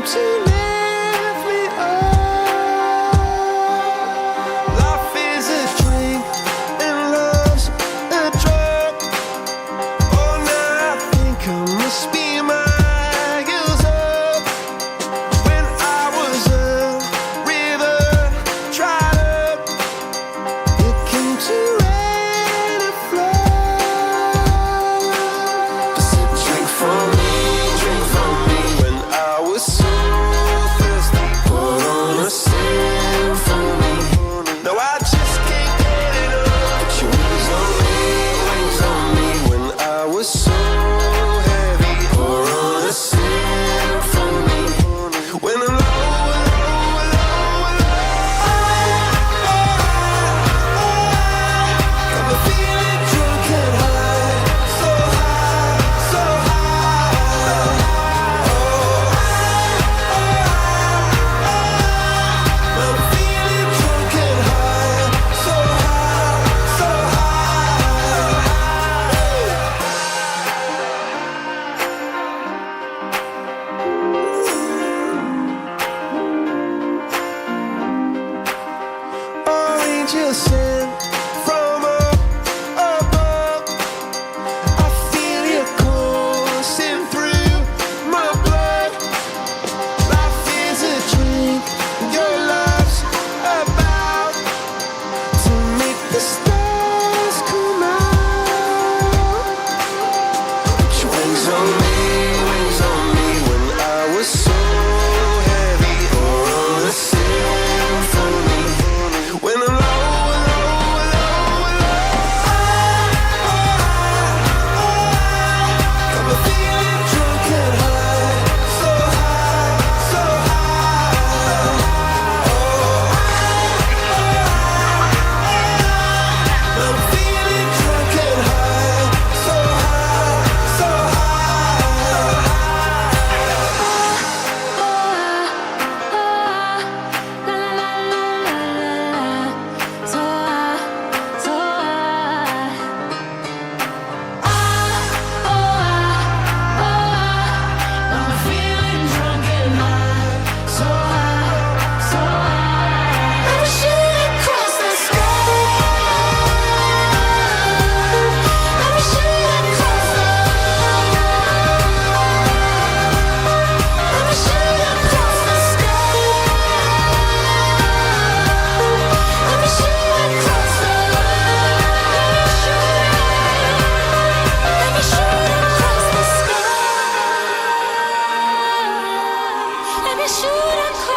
came to lift me up. Life is a drink and love's a drug. Oh, now I think I must be miles up. When I was a river dried up, it came to rain and flood. Said, drink from me, when I was so thirsty. Put on a symphony. No, I just can't get enough. Put your wings on me, when I was so heavy. Pour on a symphony. When I'm low, got me feeling drunk and high, so high, so high. I'm feeling drunk and high, so high, so high. Angel sent from up above. I feel you coursing through my blood. Life is a drink, your love's about to make the stars come out. Put your wings on me, when I was so heavy. Pour on a symphony. When I'm got me feeling drunk and high, so high, so high. I'm feeling drunk and high, so high, so I'm feeling drunk and high, so high, so high. I'm shooting across the sky. I'm shooting across the. I'm shooting across the sky. I'm shooting across the. I'm shooting across the sky. Let me shoot across.